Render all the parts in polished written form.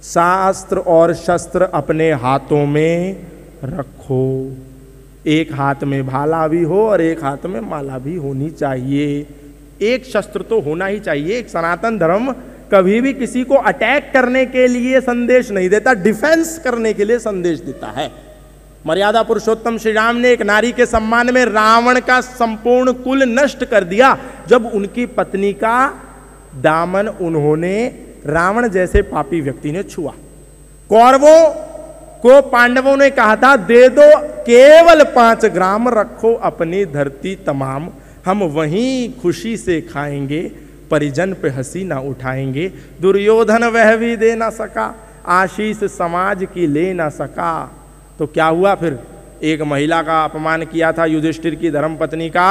शास्त्र और शस्त्र अपने हाथों में रखो। एक हाथ में भाला भी हो और एक हाथ में माला भी होनी चाहिए। एक शस्त्र तो होना ही चाहिए। एक सनातन धर्म कभी भी किसी को अटैक करने के लिए संदेश नहीं देता, डिफेंस करने के लिए संदेश देता है। मर्यादा पुरुषोत्तम श्री राम ने एक नारी के सम्मान में रावण का संपूर्ण कुल नष्ट कर दिया जब उनकी पत्नी का दामन उन्होंने रावण जैसे पापी व्यक्ति ने छुआ। कौरवों को पांडवों ने कहा था दे दो केवल 5 ग्राम, रखो अपनी धरती तमाम, हम वहीं खुशी से खाएंगे, परिजन पे हंसी ना उठाएंगे। दुर्योधन वह भी दे ना सका, आशीष समाज की ले ना सका। तो क्या हुआ फिर? एक महिला का अपमान किया था युधिष्ठिर की धर्मपत्नी का,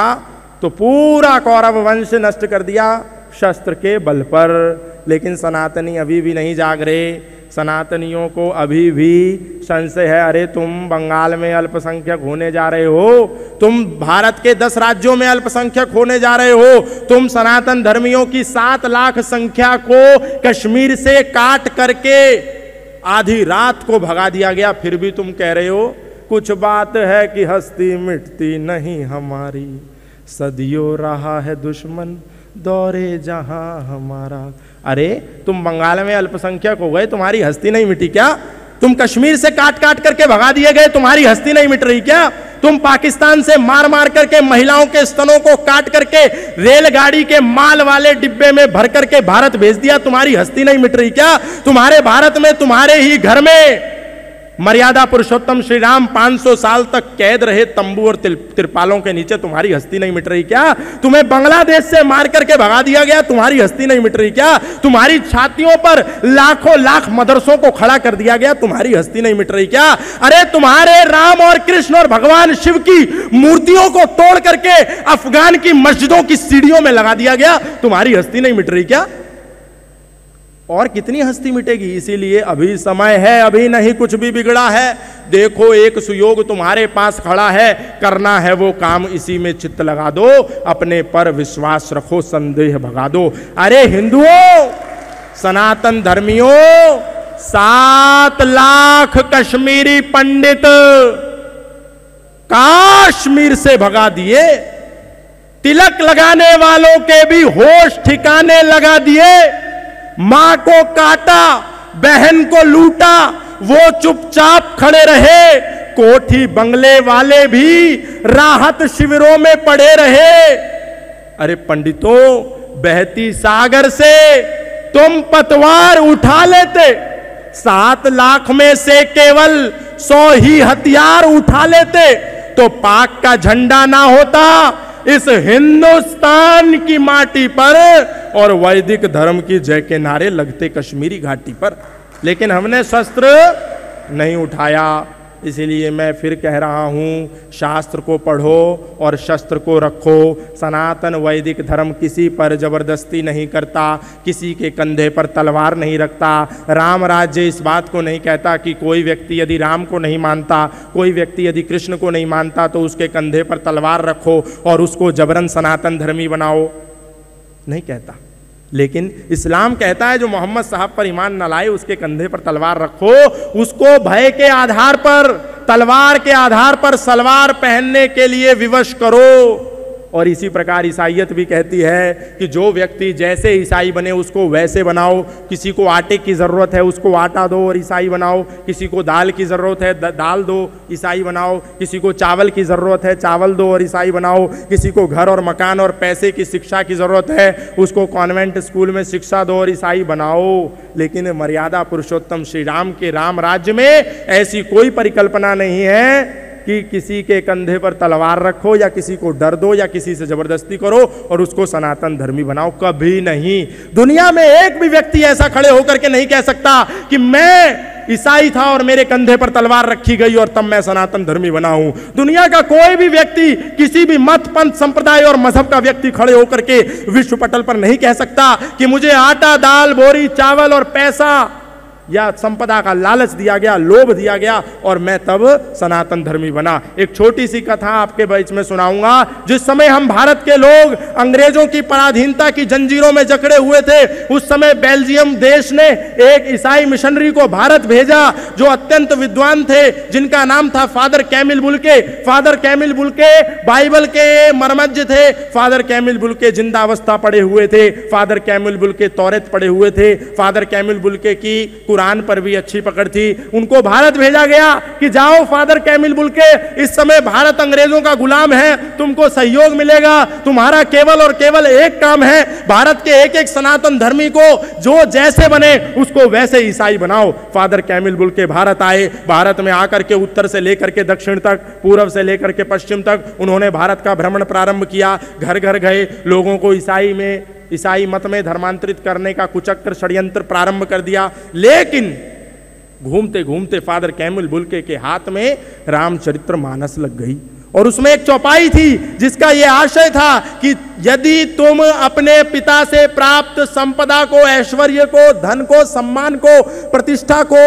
तो पूरा कौरव वंश नष्ट कर दिया शस्त्र के बल पर। लेकिन सनातनी अभी भी नहीं जाग रहे। सनातनियों को अभी भी संशय है, अरे तुम बंगाल में अल्पसंख्यक होने जा रहे हो, तुम भारत के 10 राज्यों में अल्पसंख्यक होने जा रहे हो, तुम सनातन धर्मियों की 7 लाख संख्या को कश्मीर से काट करके आधी रात को भगा दिया गया, फिर भी तुम कह रहे हो कुछ बात है कि हस्ती मिटती नहीं हमारी, सदियों रहा है दुश्मन दौरे जहां हमारा। अरे तुम बंगाल में अल्पसंख्यक हो गए, तुम्हारी हस्ती नहीं मिटी क्या? तुम कश्मीर से काट काट करके भगा दिए गए, तुम्हारी हस्ती नहीं मिट रही क्या? तुम पाकिस्तान से मार मार करके महिलाओं के स्तनों को काट करके रेलगाड़ी के माल वाले डिब्बे में भर करके भारत भेज दिया, तुम्हारी हस्ती नहीं मिट रही क्या? तुम्हारे भारत में, तुम्हारे ही घर में मर्यादा पुरुषोत्तम श्री राम 500 साल तक कैद रहे तंबू और तिरपालों के नीचे, तुम्हारी हस्ती नहीं मिट रही क्या? तुम्हें बांग्लादेश से मार करके भगा दिया गया, तुम्हारी हस्ती नहीं मिट रही क्या? तुम्हारी छातियों पर लाखों लाख मदरसों को खड़ा कर दिया गया, तुम्हारी हस्ती नहीं मिट रही क्या? अरे तुम्हारे राम और कृष्ण और भगवान शिव की मूर्तियों को तोड़ करके अफगान की मस्जिदों की सीढ़ियों में लगा दिया गया, तुम्हारी हस्ती नहीं मिट रही क्या? और कितनी हस्ती मिटेगी? इसीलिए अभी समय है, अभी नहीं कुछ भी बिगड़ा है। देखो एक सुयोग तुम्हारे पास खड़ा है, करना है वो काम, इसी में चित्त लगा दो, अपने पर विश्वास रखो, संदेह भगा दो। अरे हिंदुओं, सनातन धर्मियों, 7 लाख कश्मीरी पंडित कश्मीर से भगा दिए, तिलक लगाने वालों के भी होश ठिकाने लगा दिए, मां को काटा, बहन को लूटा, वो चुपचाप खड़े रहे, कोठी बंगले वाले भी राहत शिविरों में पड़े रहे। अरे पंडितों, बहती सागर से तुम पतवार उठा लेते, 7 लाख में से केवल 100 ही हथियार उठा लेते तो पाक का झंडा ना होता इस हिंदुस्तान की माटी पर, और वैदिक धर्म की जय के नारे लगते कश्मीरी घाटी पर। लेकिन हमने शस्त्र नहीं उठाया। इसीलिए मैं फिर कह रहा हूं, शास्त्र को पढ़ो और शस्त्र को रखो। सनातन वैदिक धर्म किसी पर जबरदस्ती नहीं करता, किसी के कंधे पर तलवार नहीं रखता। राम राज्य इस बात को नहीं कहता कि कोई व्यक्ति यदि राम को नहीं मानता, कोई व्यक्ति यदि कृष्ण को नहीं मानता तो उसके कंधे पर तलवार रखो और उसको जबरन सनातन धर्मी बनाओ, नहीं कहता। लेकिन इस्लाम कहता है जो मोहम्मद साहब पर ईमान न लाए उसके कंधे पर तलवार रखो, उसको भय के आधार पर, तलवार के आधार पर सलवार पहनने के लिए विवश करो। और इसी प्रकार ईसाईयत भी कहती है कि जो व्यक्ति जैसे ईसाई बने उसको वैसे बनाओ। किसी को आटे की ज़रूरत है उसको आटा दो और ईसाई बनाओ, किसी को दाल की ज़रूरत है दाल दो ईसाई बनाओ, किसी को चावल की ज़रूरत है चावल दो और ईसाई बनाओ, किसी को घर और मकान और पैसे की शिक्षा की ज़रूरत है उसको कॉन्वेंट स्कूल में शिक्षा दो और ईसाई बनाओ। लेकिन मर्यादा पुरुषोत्तम श्री राम के राम राज्य में ऐसी कोई परिकल्पना नहीं है कि किसी के कंधे पर तलवार रखो या किसी को डर दो या किसी से जबरदस्ती करो और उसको सनातन धर्मी बनाओ, कभी नहीं। दुनिया में एक भी व्यक्ति ऐसा खड़े होकर के नहीं कह सकता कि मैं ईसाई था और मेरे कंधे पर तलवार रखी गई और तब मैं सनातन धर्मी बना हूं। दुनिया का कोई भी व्यक्ति, किसी भी मत पंथ संप्रदाय और मजहब का व्यक्ति खड़े होकर के विश्व पटल पर नहीं कह सकता कि मुझे आटा दाल बोरी चावल और पैसा या संपदा का लालच दिया गया, लोभ दिया गया और मैं तब सनातन धर्मी बना। एक छोटी सी कथा आपके बीच में सुनाऊंगा। जिस समय हम भारत के लोग अंग्रेजों की पराधीनता की जंजीरों में जकड़े हुए थे, उस समय बेल्जियम देश ने एक ईसाई मिशनरी को भारत भेजा जो अत्यंत विद्वान थे, जिनका नाम था father camel Bulcke. Father camel Bulcke Bible के मर्मज्ञ थे। फादर कैमिल बुल्के जिंदा अवस्था पढ़े हुए थे। फादर कैमिल बुल्के तौरेत पढ़े हुए थे। फादर कैमिल बुल्के की कुरान पर भी अच्छी पकड़ थी। उनको भारत भेजा गया कि जाओ फादर कैमिल बुल्के, इस समय भारत अंग्रेजों का गुलाम है, तुमको सहयोग मिलेगा। तुम्हारा केवल और केवल एक काम है, भारत के एक एक सनातन धर्मी को जो जैसे बने उसको वैसे ईसाई बनाओ। फादर कैमिल बुल्के भारत आए। भारत में आकर के उत्तर से लेकर के दक्षिण तक, पूर्व से लेकर के पश्चिम तक उन्होंने भारत का भ्रमण प्रारंभ किया। घर घर गए, लोगों को ईसाई मत में धर्मांतरित करने का कुचक्र षड्यंत्र प्रारंभ कर दिया। लेकिन घूमते घूमते फादर कैमिल बुल्के के हाथ में रामचरितमानस लग गई और उसमें एक चौपाई थी जिसका यह आशय था कि यदि तुम अपने पिता से प्राप्त संपदा को, ऐश्वर्य को, धन को, सम्मान को, प्रतिष्ठा को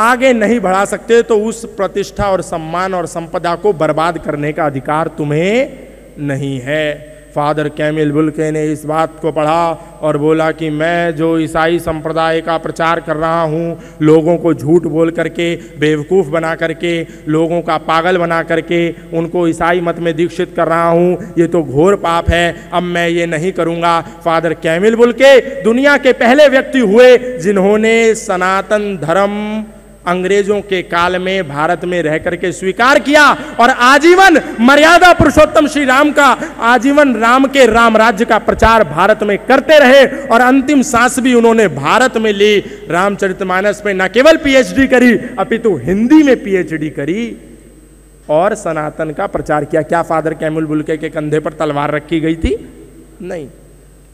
आगे नहीं बढ़ा सकते तो उस प्रतिष्ठा और सम्मान और संपदा को बर्बाद करने का अधिकार तुम्हें नहीं है। फादर कैमिल बुल्के ने इस बात को पढ़ा और बोला कि मैं जो ईसाई संप्रदाय का प्रचार कर रहा हूँ, लोगों को झूठ बोल करके, बेवकूफ़ बना करके, लोगों का पागल बना करके उनको ईसाई मत में दीक्षित कर रहा हूँ, ये तो घोर पाप है। अब मैं ये नहीं करूँगा। फादर कैमिल बुल्के दुनिया के पहले व्यक्ति हुए जिन्होंने सनातन धर्म अंग्रेजों के काल में भारत में रह करके स्वीकार किया और आजीवन मर्यादा पुरुषोत्तम श्री राम का, आजीवन राम के राम राज्य का प्रचार भारत में करते रहे और अंतिम सांस भी उन्होंने भारत में ली। रामचरितमानस में न केवल पीएचडी करी अपितु हिंदी में पीएचडी करी और सनातन का प्रचार किया। क्या फादर कैमिल बुल्के के कंधे पर तलवार रखी गई थी? नहीं।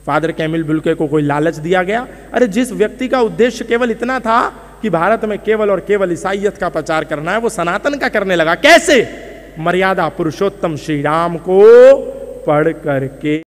फादर कैमिल बुल्के को कोई लालच दिया गया? अरे जिस व्यक्ति का उद्देश्य केवल इतना था कि भारत में केवल और केवल ईसाइयत का प्रचार करना है, वो सनातन का करने लगा। कैसे? मर्यादा पुरुषोत्तम श्री राम को पढ़ करके।